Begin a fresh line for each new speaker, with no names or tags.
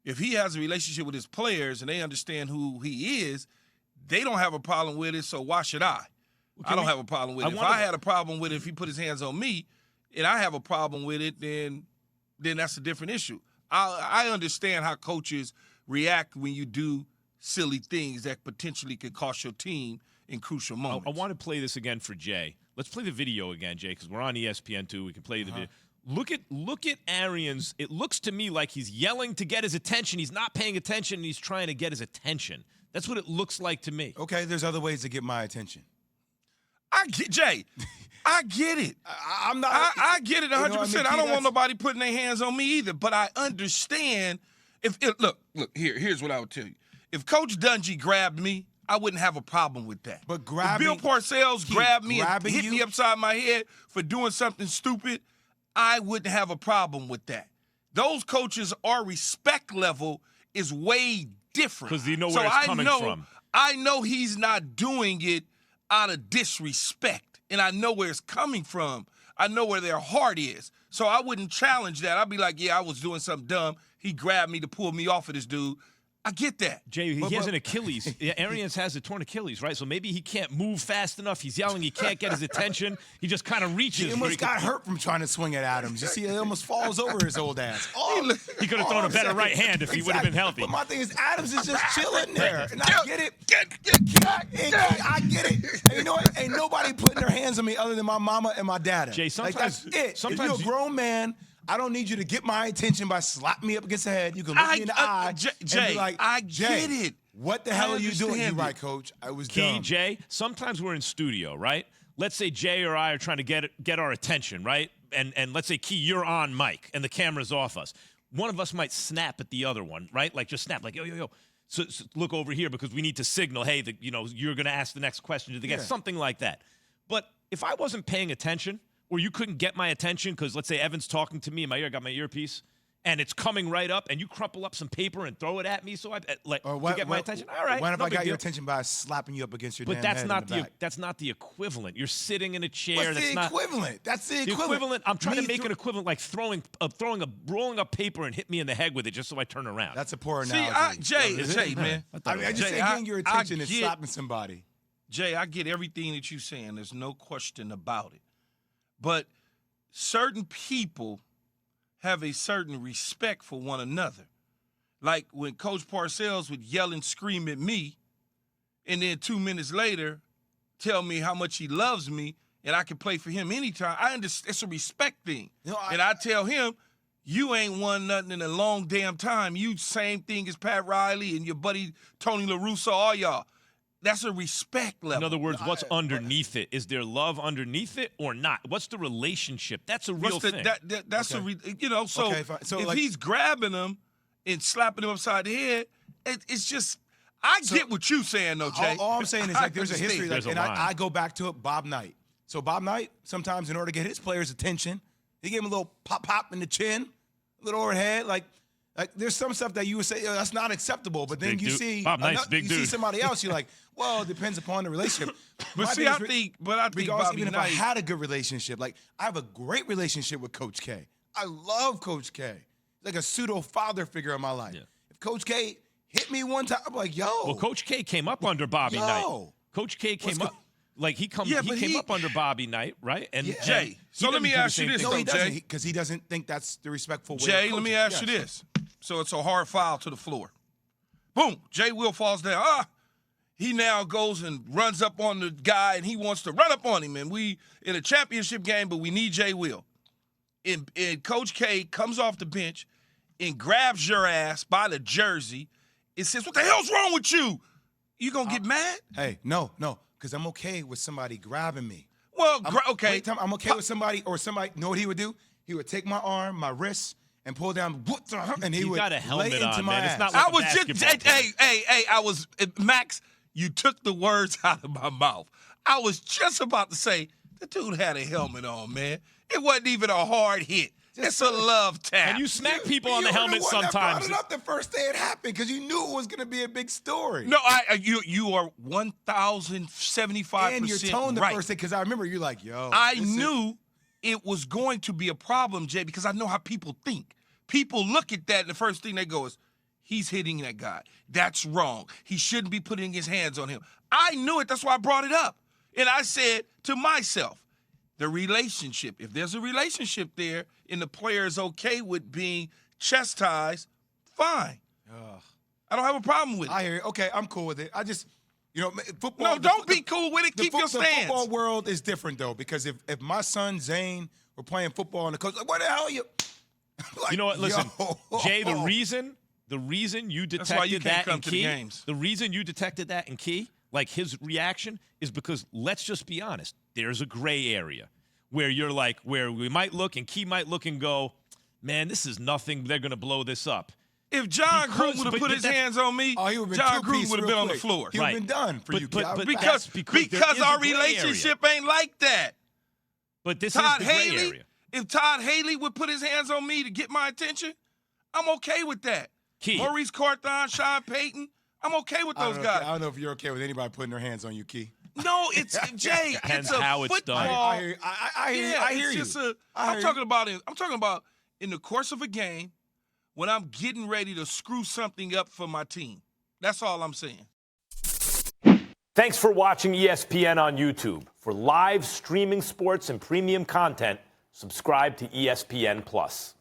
if he has a relationship with his players and they understand who he is, they don't have a problem with it, so why should I? I don't have a problem with it. If I had a problem with it, if he put his hands on me and I have a problem with it, then that's a different issue. I understand how coaches react when you do silly things that potentially could cost your team in crucial moments.
I want to play this again for Jay. Let's play the video again, Jay, because we're on ESPN too. We can play the video. Look at Arians. It looks to me like he's yelling to get his attention. He's not paying attention, and he's trying to get his attention. That's what it looks like to me.
Okay, there's other ways to get my attention.
Jay, I get it.
I'm not.
I get it 100%. I don't want nobody putting their hands on me either, but I understand. Look, here's what I would tell you. If Coach Dungy grabbed me, I wouldn't have a problem with that.
But
if Bill Parcells grabbed me and hit
you?
me upside my head for doing something stupid, I wouldn't have a problem with that. Those coaches, our respect level is way different.
Because you know where it's coming from.
I know he's not doing it out of disrespect, and I know where it's coming from. I know where their heart is. So I wouldn't challenge that. I'd be like, yeah, I was doing something dumb. He grabbed me to pull me off of this dude. I get that.
Jay, he has an Achilles. Arians has a torn Achilles, right? So maybe he can't move fast enough. He's yelling. He can't get his attention. He just kind of reaches.
He almost got hurt from trying to swing at Adams. You see, he almost falls over his old ass.
He could have thrown a better right hand if he would have been healthy.
But my thing is, Adams is just chilling there. And I get it. I get it. And you know what? Ain't nobody putting their hands on me other than my mama and my dada.
Jay, sometimes
that's it.
Sometimes
if you're a grown man, I don't need you to get my attention by slapping me up against the head. You can look me in the eye
Jay,
and be like,
I get it.
What the hell are you doing? You're right, Coach. I was dumb.
Jay, sometimes we're in studio, right? Let's say Jay or I are trying to get our attention, right? And let's say, Key, you're on mic and the camera's off us. One of us might snap at the other one, right? Like just snap, like, yo. So look over here because we need to signal, hey, you're going to ask the next question to the guest, something like that. But if I wasn't paying attention, or you couldn't get my attention because, let's say, Evan's talking to me in my ear, I got my earpiece, and it's coming right up, and you crumple up some paper and throw it at me to get my attention. All right.
What if I got your attention by slapping you up against your damn head in the back?
That's not the equivalent. You're sitting in a chair.
What's the equivalent? That's the equivalent.
I'm trying to make an equivalent like rolling up paper and hit me in the head with it just so I turn around.
That's a poor analogy.
Jay, man.
I just say getting your attention and slapping somebody.
Jay, I get everything that you're saying. There's no question about it. But certain people have a certain respect for one another. Like when Coach Parcells would yell and scream at me, and then 2 minutes later tell me how much he loves me and I can play for him anytime. I understand it's a respect thing. And I tell him, you ain't won nothing in a long damn time. You same thing as Pat Riley and your buddy Tony La Russa, all y'all. That's a respect level.
In other words, what's underneath it? Is there love underneath it or not? What's the relationship? That's a real thing.
That's so if he's grabbing him and slapping him upside the head, it's just I get what you're saying, though, Jay.
All I'm saying is like there's a history, and I go back to it, Bob Knight. So Bob Knight, sometimes in order to get his players' attention, he gave him a little pop in the chin, a little overhead, like there's some stuff that you would say that's not acceptable, but then you see see somebody else, you're like, well, it depends upon the relationship.
I think Bobby
even
Knight,
if I had a good relationship, like I have a great relationship with Coach K. I love Coach K. He's like a pseudo father figure in my life. Yeah. If Coach K hit me one time, I'm like, yo.
Well, Coach K came up under Bobby Knight. Coach K came up. Like he came up under Bobby Knight, right? And
Jay, so let me ask you this,
no, he doesn't, because he doesn't think that's the respectful way.
Jay, let me ask you this. So it's a hard foul to the floor. Boom, Jay Will falls down. He now goes and runs up on the guy, and he wants to run up on him. And we in a championship game, but we need Jay Will. And Coach K comes off the bench and grabs your ass by the jersey and says, "What the hell's wrong with you? You gonna get mad?"
Hey, no. Because I'm okay with somebody grabbing me.
Well, okay.
I'm okay with somebody, know what he would do? He would take my arm, my wrist, and pull down, and he would
got a helmet
lay into
on,
my
man.
ass.
It's not like
I was just, Max, you took the words out of my mouth. I was just about to say, the dude had a helmet on, man. It wasn't even a hard hit. It's a love tap.
And you smack people on the helmet sometimes.
I brought it up the first day it happened because you knew it was going to be a big story.
No, you are 1,075%
and your tone the
right.
first day, because I remember you're like, yo.
I knew it was going to be a problem, Jay, because I know how people think. People look at that and the first thing they go is, he's hitting that guy. That's wrong. He shouldn't be putting his hands on him. I knew it. That's why I brought it up. And I said to myself, the relationship, if there's a relationship there and the player is okay with being chastised, fine.
Ugh.
I don't have a problem with it.
I hear you. Okay, I'm cool with it. I just, football.
No, don't be cool with it. Keep your stance.
The football world is different, though, because if my son, Zane, were playing football and the coach, like, what the hell are you? Like,
you know what? Listen, Jay, the reason you detected that in Key, the reason you detected that in Key, like his reaction, is because, let's just be honest, there's a gray area where you're like, where we might look and Key might look and go, man, this is nothing. They're going to blow this up.
If John Gruden would have put his hands on me, John Gruden would have been on the floor.
He would have been done for you.
But because our relationship ain't like that.
But this is the gray area.
If Todd Haley would put his hands on me to get my attention, I'm okay with that.
Key.
Maurice Carthon, Sean Payton, I'm okay with those guys.
I don't know if you're okay with anybody putting their hands on you, Key.
No, it's Jay.
Depends
it's a
how it's
football.
done.
I hear you.
I'm talking about in the course of a game when I'm getting ready to screw something up for my team. That's all I'm saying.
Thanks for watching ESPN on YouTube. For live streaming sports and premium content, subscribe to ESPN+.